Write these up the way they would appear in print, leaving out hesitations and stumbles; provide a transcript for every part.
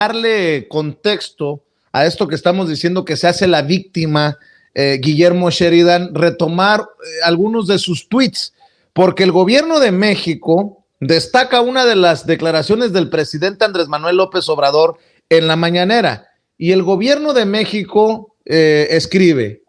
darle contexto a esto que estamos diciendo que se hace la víctima, Guillermo Sheridan, retomar algunos de sus tweets, porque el gobierno de México destaca una de las declaraciones del presidente Andrés Manuel López Obrador en la mañanera, y el gobierno de México escribe,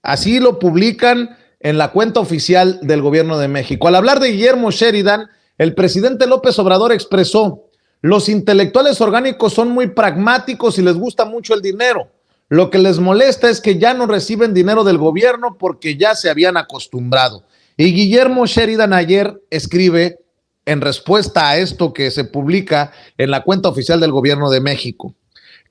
así lo publican en la cuenta oficial del gobierno de México. Al hablar de Guillermo Sheridan, el presidente López Obrador expresó: los intelectuales orgánicos son muy pragmáticos y les gusta mucho el dinero. Lo que les molesta es que ya no reciben dinero del gobierno porque ya se habían acostumbrado. Y Guillermo Sheridan ayer escribe en respuesta a esto que se publica en la cuenta oficial del gobierno de México: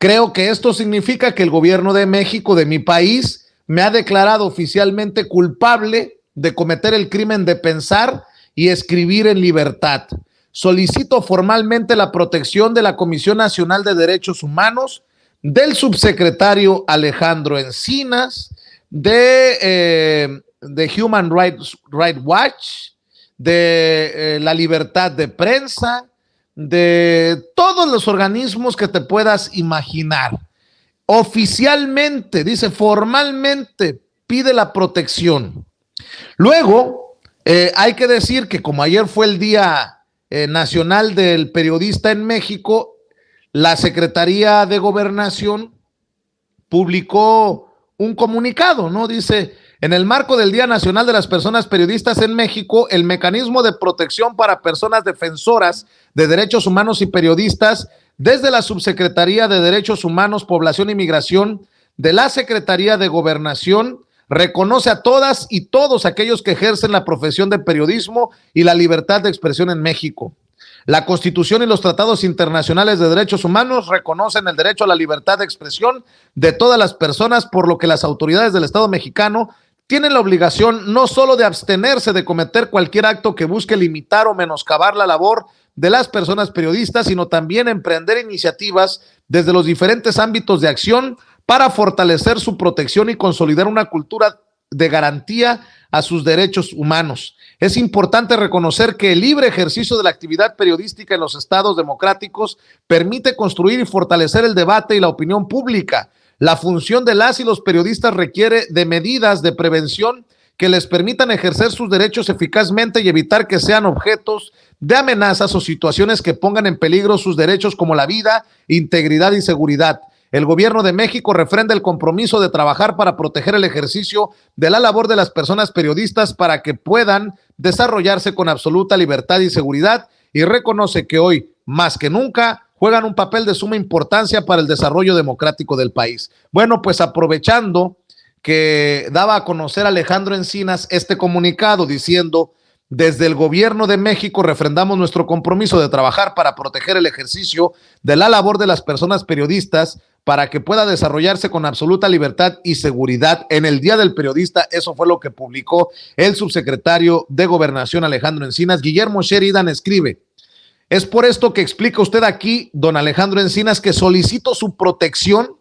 creo que esto significa que el gobierno de México, de mi país, me ha declarado oficialmente culpable de cometer el crimen de pensar y escribir en libertad. Solicito formalmente la protección de la Comisión Nacional de Derechos Humanos, del subsecretario Alejandro Encinas, de Human Rights Watch, de la libertad de prensa, de todos los organismos que te puedas imaginar. Oficialmente, dice, formalmente pide la protección. Luego, hay que decir que como ayer fue el Día Nacional del Periodista en México, la Secretaría de Gobernación publicó un comunicado, ¿no? Dice: en el marco del Día Nacional de las Personas Periodistas en México, el mecanismo de protección para personas defensoras de derechos humanos y periodistas, desde la Subsecretaría de Derechos Humanos, Población y Migración de la Secretaría de Gobernación, reconoce a todas y todos aquellos que ejercen la profesión de periodismo y la libertad de expresión en México. La Constitución y los tratados internacionales de derechos humanos reconocen el derecho a la libertad de expresión de todas las personas, por lo que las autoridades del Estado mexicano tienen la obligación no solo de abstenerse de cometer cualquier acto que busque limitar o menoscabar la labor de las personas periodistas, sino también emprender iniciativas desde los diferentes ámbitos de acción para fortalecer su protección y consolidar una cultura de garantía a sus derechos humanos. Es importante reconocer que el libre ejercicio de la actividad periodística en los estados democráticos permite construir y fortalecer el debate y la opinión pública. La función de las y los periodistas requiere de medidas de prevención que les permitan ejercer sus derechos eficazmente y evitar que sean objetos de amenazas o situaciones que pongan en peligro sus derechos como la vida, integridad y seguridad. El gobierno de México refrenda el compromiso de trabajar para proteger el ejercicio de la labor de las personas periodistas para que puedan desarrollarse con absoluta libertad y seguridad, y reconoce que hoy, más que nunca, juegan un papel de suma importancia para el desarrollo democrático del país. Bueno, pues aprovechando que daba a conocer Alejandro Encinas este comunicado diciendo: desde el gobierno de México refrendamos nuestro compromiso de trabajar para proteger el ejercicio de la labor de las personas periodistas para que pueda desarrollarse con absoluta libertad y seguridad en el Día del Periodista. Eso fue lo que publicó el subsecretario de Gobernación Alejandro Encinas. Guillermo Sheridan escribe: es por esto que explica usted aquí, don Alejandro Encinas, que solicito su protección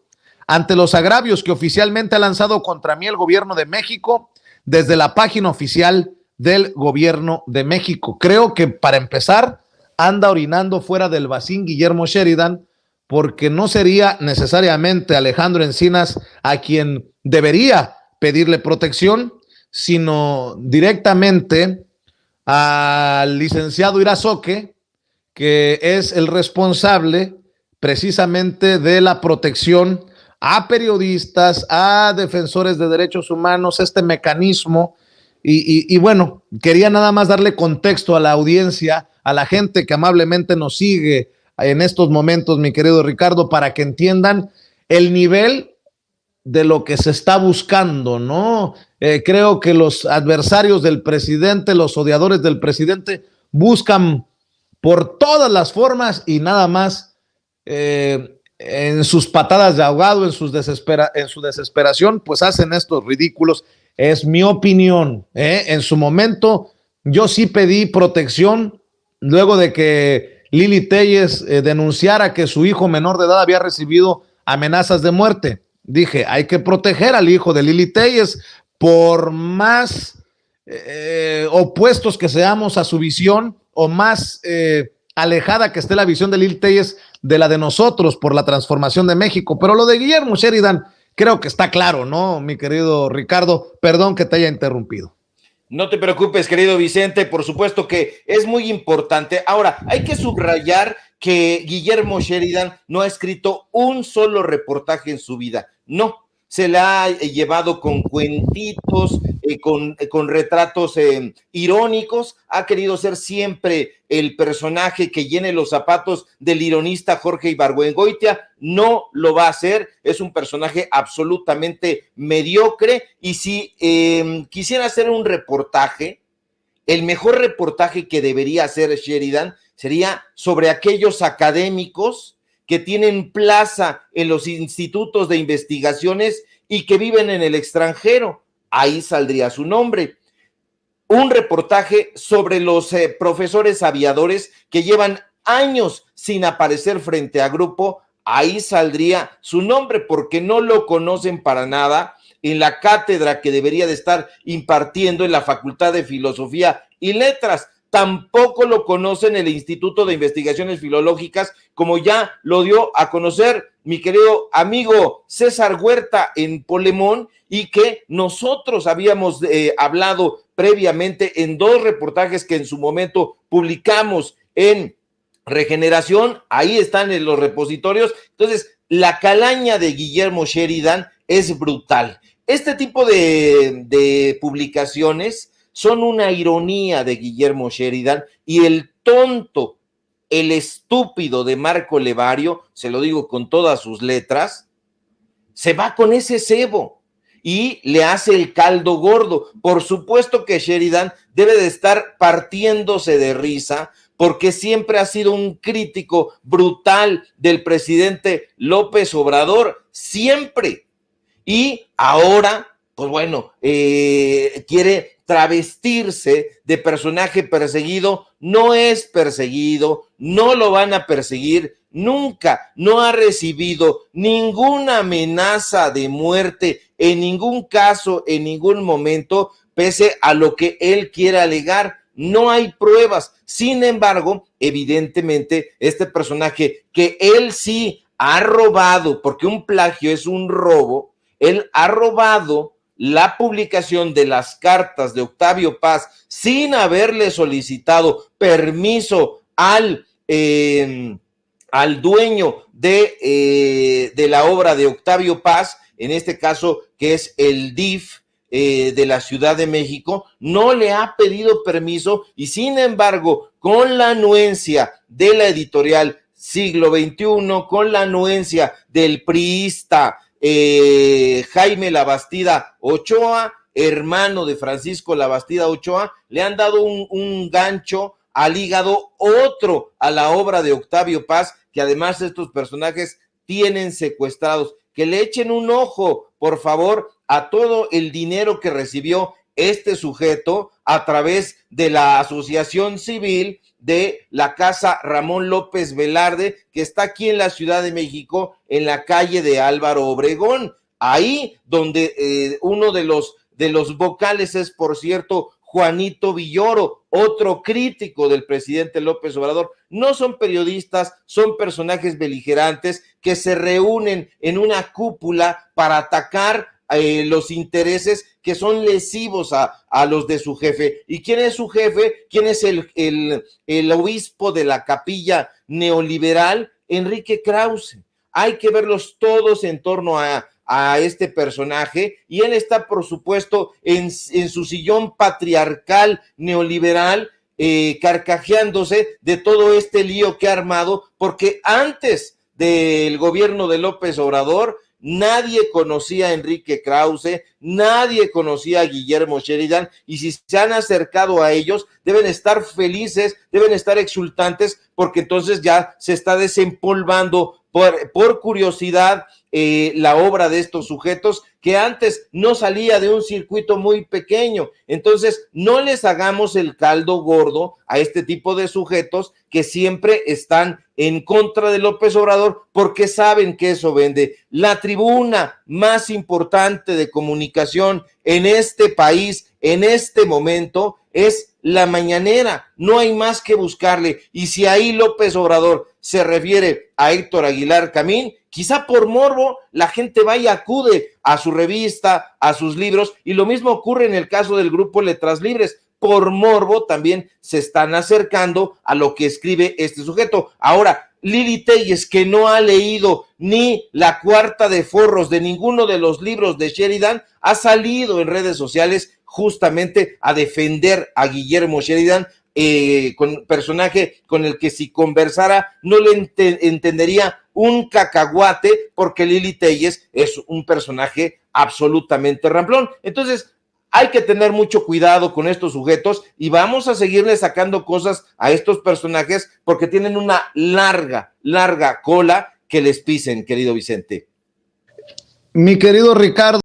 ante los agravios que oficialmente ha lanzado contra mí el gobierno de México desde la página oficial del gobierno de México. Creo que para empezar anda orinando fuera del vacín Guillermo Sheridan, porque no sería necesariamente Alejandro Encinas a quien debería pedirle protección, sino directamente al licenciado Irazoque, que es el responsable precisamente de la protección a periodistas, a defensores de derechos humanos, este mecanismo. Y bueno, quería nada más darle contexto a la audiencia, a la gente que amablemente nos sigue en estos momentos, mi querido Ricardo, para que entiendan el nivel de lo que se está buscando, ¿no? Creo que los adversarios del presidente, los odiadores del presidente, buscan por todas las formas y nada más en sus patadas de ahogado, en su desesperación, pues hacen estos ridículos. Es mi opinión, en su momento yo sí pedí protección luego de que Lili Téllez denunciara que su hijo menor de edad había recibido amenazas de muerte. Dije, hay que proteger al hijo de Lili Téllez, por más opuestos que seamos a su visión o más alejada que esté la visión de Lil Telles de la de nosotros por la transformación de México. Pero lo de Guillermo Sheridan creo que está claro, ¿no, mi querido Ricardo? Perdón que te haya interrumpido. No te preocupes, querido Vicente, por supuesto que es muy importante. Ahora, hay que subrayar que Guillermo Sheridan no ha escrito un solo reportaje en su vida, no. Se la ha llevado con cuentitos, con retratos irónicos, ha querido ser siempre el personaje que llene los zapatos del ironista Jorge Ibargüengoitia, no lo va a hacer, es un personaje absolutamente mediocre, y si quisiera hacer un reportaje, el mejor reportaje que debería hacer Sheridan sería sobre aquellos académicos que tienen plaza en los institutos de investigaciones y que viven en el extranjero. Ahí saldría su nombre. Un reportaje sobre los profesores aviadores que llevan años sin aparecer frente a grupo. Ahí saldría su nombre porque no lo conocen para nada en la cátedra que debería de estar impartiendo en la Facultad de Filosofía y Letras. Tampoco lo conocen el Instituto de Investigaciones Filológicas, como ya lo dio a conocer mi querido amigo César Huerta en Polemón, y que nosotros habíamos hablado previamente en 2 reportajes que en su momento publicamos en Regeneración. Ahí están en los repositorios. Entonces, la calaña de Guillermo Sheridan es brutal. Este tipo de publicaciones son una ironía de Guillermo Sheridan, y el tonto, el estúpido de Marco Levario, se lo digo con todas sus letras, se va con ese cebo y le hace el caldo gordo. Por supuesto que Sheridan debe de estar partiéndose de risa, porque siempre ha sido un crítico brutal del presidente López Obrador, siempre. Y ahora, pues bueno, quiere travestirse de personaje perseguido. No es perseguido, no lo van a perseguir nunca, no ha recibido ninguna amenaza de muerte en ningún caso, en ningún momento, pese a lo que él quiera alegar. No hay pruebas. Sin embargo, evidentemente, este personaje que él sí ha robado, porque un plagio es un robo, él ha robado la publicación de las cartas de Octavio Paz sin haberle solicitado permiso al dueño de la obra de Octavio Paz, en este caso que es el DIF de la Ciudad de México. No le ha pedido permiso, y sin embargo, con la anuencia de la editorial Siglo XXI, con la anuencia del priista Jaime Labastida Ochoa, hermano de Francisco Labastida Ochoa, le han dado un gancho al hígado, otro a la obra de Octavio Paz, que además estos personajes tienen secuestrados. Que le echen un ojo, por favor, a todo el dinero que recibió este sujeto a través de la asociación civil de la Casa Ramón López Velarde, que está aquí en la Ciudad de México, en la calle de Álvaro Obregón, ahí donde uno de los vocales es, por cierto, Juanito Villoro, otro crítico del presidente López Obrador. No son periodistas, son personajes beligerantes que se reúnen en una cúpula para atacar los intereses que son lesivos a los de su jefe. ¿Y quién es su jefe? ¿Quién es el obispo de la capilla neoliberal? Enrique Krause. Hay que verlos todos en torno a este personaje, y él está, por supuesto, en su sillón patriarcal neoliberal, carcajeándose de todo este lío que ha armado, porque antes del gobierno de López Obrador nadie conocía a Enrique Krause, nadie conocía a Guillermo Sheridan, y si se han acercado a ellos, deben estar felices, deben estar exultantes, porque entonces ya se está desempolvando por curiosidad la obra de estos sujetos, que antes no salía de un circuito muy pequeño. Entonces, no les hagamos el caldo gordo a este tipo de sujetos que siempre están en contra de López Obrador, porque saben que eso vende. La tribuna más importante de comunicación en este país, en este momento, es la mañanera, no hay más que buscarle. Y si ahí López Obrador se refiere a Héctor Aguilar Camín, quizá por morbo la gente vaya, acude a su revista, a sus libros, y lo mismo ocurre en el caso del grupo Letras Libres. Por morbo también se están acercando a lo que escribe este sujeto. Ahora, Lili Téllez, que no ha leído ni La Cuarta de Forros de ninguno de los libros de Sheridan, ha salido en redes sociales justamente a defender a Guillermo Sheridan, con personaje con el que si conversara no le entendería un cacahuate, porque Lili Téllez es un personaje absolutamente ramplón. Entonces, hay que tener mucho cuidado con estos sujetos y vamos a seguirle sacando cosas a estos personajes porque tienen una larga cola que les pisen, querido Vicente. Mi querido Ricardo.